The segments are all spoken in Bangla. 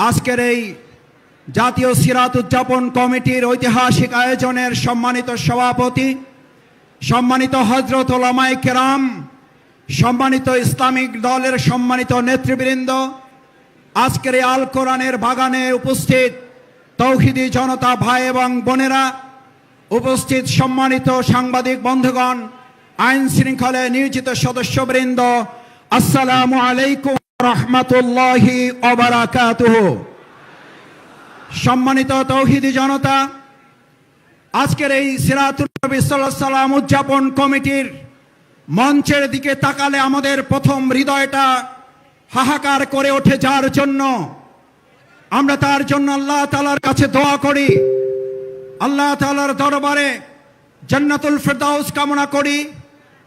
আজকের এই জাতীয় সিরাত উদযাপন কমিটির ঐতিহাসিক আয়োজনের সম্মানিত সভাপতি, সম্মানিত হযরত উলামায়ে কেরাম, সম্মানিত ইসলামিক দলের সম্মানিত নেতৃবৃন্দ, আজকের এই আল কোরআনের বাগানে উপস্থিত তৌহিদি জনতা ভাই এবং বোনেরা, উপস্থিত সম্মানিত সাংবাদিক বন্ধুগণ, আইন শৃঙ্খলায় নিয়োজিত সদস্যবৃন্দ, আসসালামু আলাইকুম রাহমাতুল্লাহি ওয়া বারাকাতুহু। সম্মানিত তৌহিদি জনতা, আজকের এই সিরাতুন নবী সাল্লাল্লাহু আলাইহি ওয়াসাল্লাম উদযাপন কমিটির মঞ্চের দিকে তাকালে আমাদের প্রথম হৃদয়টা হাহাকার করে ওঠে, যার জন্য আমরা তার জন্য আল্লাহ তাআলার কাছে দোয়া করি, আল্লাহ তাআলার দরবারে জান্নাতুল ফেরদাউস কামনা করি।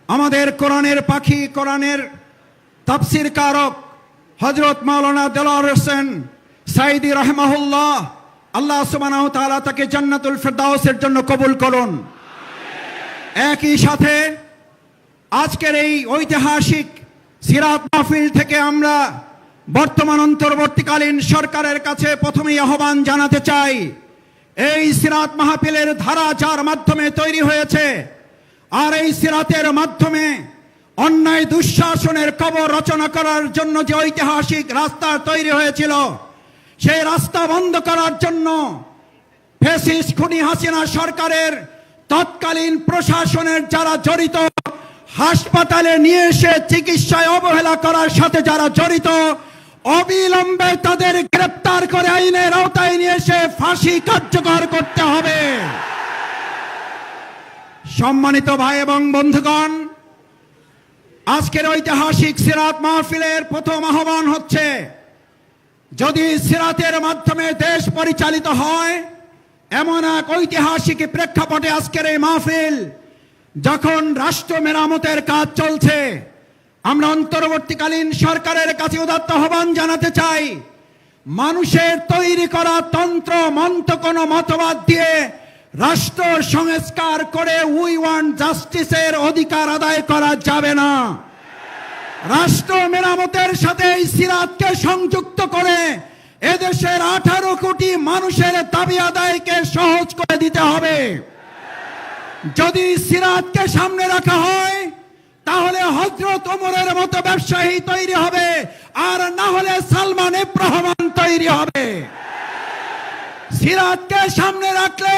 আমাদের কোরআনের পাখি, কোরআনের তাফসীর কারক হযরত মাওলানা দেলোয়ার হোসেন সাঈদী রাহিমাহুল্লাহ, আল্লাহ সুবহানাহু ওয়া তাআলা তাকে জান্নাতুল ফেরদাউসের জন্য কবুল করুন। একই সাথে আজকের এই ঐতিহাসিক সিরাত মাহফিল থেকে আমরা বর্তমান অন্তর্বর্তীকালীন সরকারের কাছে প্রথমেই আহ্বান জানাতে চাই, এই সিরাত মাহফিলের ধারা যার মাধ্যমে তৈরি হয়েছে, আর এই সিরাতের মাধ্যমে অন্যায় দুঃশাসনের কবর রচনা করার জন্য যে ঐতিহাসিক রাস্তা তৈরি হয়েছিল, সেই রাস্তা বন্ধ করার জন্য ফ্যাসিস্ট খুনি হাসিনা সরকারের তৎকালীন প্রশাসনের যারা জড়িত, হাসপাতালে নিয়ে এসে চিকিৎসায় অবহেলা করার সাথে যারা জড়িত, অবিলম্বে তাদের গ্রেপ্তার করে আইনের আওতায় নিয়ে এসে ফাঁসি কার্যকর করতে হবে। সম্মানিত ভাই এবং বন্ধুগণ, আজকের ঐতিহাসিক সিরাত মাহফিলের প্রথম আহ্বান হচ্ছে, যদি সিরাতের মাধ্যমে দেশ পরিচালিত হয়, এমন এক ঐতিহাসিক প্রেক্ষাপটে আজকের এই মাহফিল, যখন রাষ্ট্র মেরামতের কাজ চলছে, আমরা অন্তর্বর্তীকালীন সরকারের কাছে উদাত্ত আহ্বান জানাতে চাই, মানুষের তৈরি করা তন্ত্র মন্ত্র কোনো মতবাদ দিয়ে রাষ্ট্র সংস্কার করে উই ওয়ান্ট জাস্টিসের অধিকার আদায় করা যাবে না। রাষ্ট্র মেরামতের সাথে এই সিরাতকে সংযুক্ত করে এদেশের 18 কোটি মানুষের দাবি আদায়কে সহজ করে দিতে হবে। যদি সিরাতকে সামনে রাখা হয়, তাহলে হযরত ওমরের মতো ব্যবসায়ী তৈরি হবে, আর না হলে সালমান ইবনে রহমান তৈরি হবে। সিরাতকে সামনে রাখলে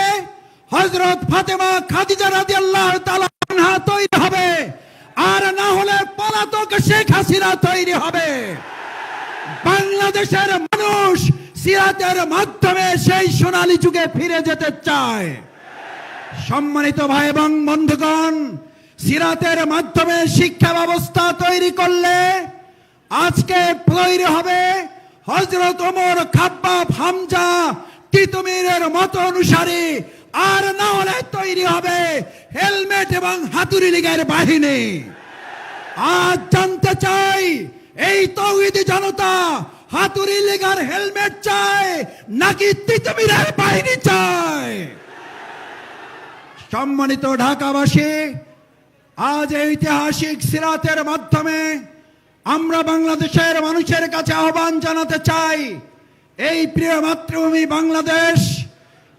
হযরত ফাতেমা খাদিজা রাদিয়াল্লাহু তাআলা আনহা তৈরি হবে, আর না হলে পলাতক শেখ হাসিনা তৈরি হবে। বাংলাদেশের মানুষ সিরাতের মাধ্যমে সেই সোনালী যুগে ফিরে যেতে চায়। সম্মানিত ভাই এবং বন্ধুগণ, সিরাতের মাধ্যমে শিক্ষা ব্যবস্থা তৈরি করলে আজকে তৈরি হবে হযরত ওমর, খাব্বাব, হামজা, তিতুমীরের মতো অনুসারী, আর না হলে তৈরি হবে হেলমেট এবং হাতুড়ি লীগের বাহিনী। আজ জানতে চাই, এই তৌহিদি জনতা হাতুড়ি লীগ আর হেলমেট চায় নাকি তিতুমীরের বাহিনী চায়? সম্মানিত ঢাকাবাসী, আজ ঐতিহাসিক সিরাতের মাধ্যমে আমরা বাংলাদেশের মানুষের কাছে আহ্বান জানাতে চাই, এই প্রিয় মাতৃভূমি বাংলাদেশ,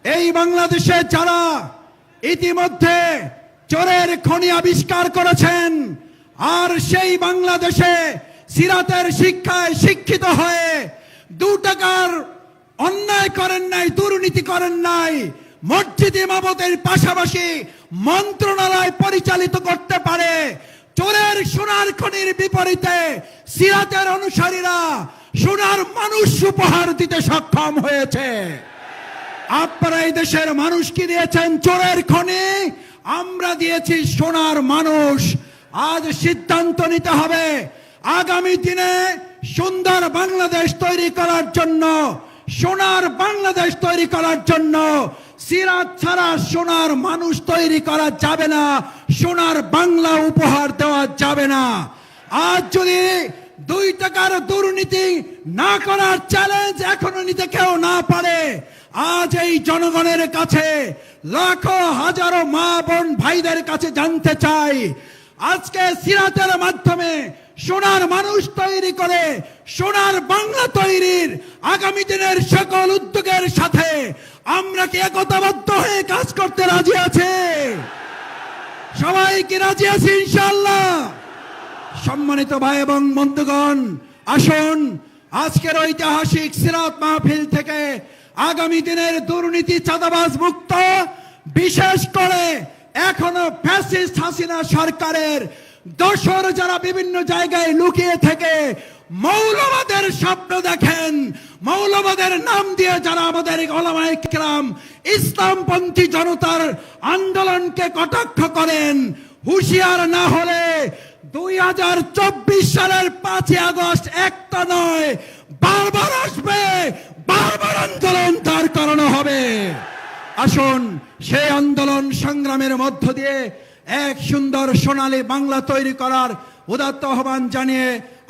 এই বাংলাদেশে যারা ইতিমধ্যে চোরের খনি আবিষ্কার করেছেন, আর সেই বাংলাদেশে সিরাতের শিক্ষায় শিক্ষিত হয়ে 2 টাকার অন্যায় করেন নাই, দুর্নীতি করেন নাই, মসজিদ ইমামতের পাশাপাশি মন্ত্রণালয় পরিচালিত করতে পারে, চোরের সোনার খনির বিপরীতে সিরাতের অনুসারীরা সোনার মানুষ উপহার দিতে সক্ষম হয়েছে। আপনারা এই দেশের মানুষ কি দিয়েছেন? চোরের খনি। আমরা দিয়েছি সোনার মানুষ। আজ সিদ্ধান্ত নিতে হবে, আগামী দিনে সুন্দর বাংলাদেশ তৈরি করার জন্য, সোনার বাংলাদেশ তৈরি করার জন্য সিরাত ছাড়া সোনার মানুষ তৈরি করা যাবে না, সোনার বাংলা উপহার দেওয়া যাবে না। আজ যদি 2 টাকার দুর্নীতি না করার চ্যালেঞ্জ এখনো নিতে কেউ না পারে, আজ এই জনগণের কাছে, লাখো হাজারো মা বোন ভাইদের কাছে জানতে চাই, আজকে সিরাতের মাধ্যমে সোনার মানুষ তৈরি করে সোনার বাংলা তৈরির আগামী দিনের সকল উদ্যোগের সাথে আমরা কি একতাবদ্ধ হয়ে কাজ করতে রাজি আছে? সবাই কি রাজি আছে ইনশাআল্লাহ? সম্মানিত ভাই এবং বন্ধুগণ, আসুন আজকের ঐতিহাসিক সিরাত মাহফিল থেকে আগামী দিনের দুর্নীতি চাঁদাবাজ মুক্ত, বিশেষ করে এখনো ফ্যাসিস্ট হাসিনা সরকারের দোসর যারা বিভিন্ন জায়গায় লুকিয়ে থেকে মৌলবাদের স্বপ্ন দেখেন, মৌলবাদের নাম দিয়ে যারা আমাদের ওলামায়ে কেরাম ইসলামপন্থী জনতার আন্দোলনকে কটাক্ষ করেন, হুঁশিয়ার না হলে 2024 সালের 5 আগস্ট একটা নয় বারবার আসবে, বারবার আন্দোলন তার কারণে হবে। আসুন সেই আন্দোলন সংগ্রামের মধ্য দিয়ে এক সুন্দর সোনালী বাংলা তৈরি করার উদাত্ত আহ্বান জানিয়ে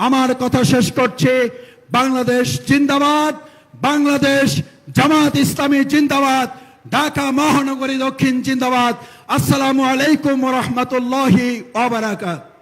আমার কথা শেষ করছি। বাংলাদেশ জিন্দাবাদ, বাংলাদেশ জামাত ইসলামী জিন্দাবাদ, ঢাকা মহানগরী দক্ষিণ জিন্দাবাদ। আসসালামু আলাইকুম ওয়া রাহমাতুল্লাহি ওয়া বারাকাতুহু।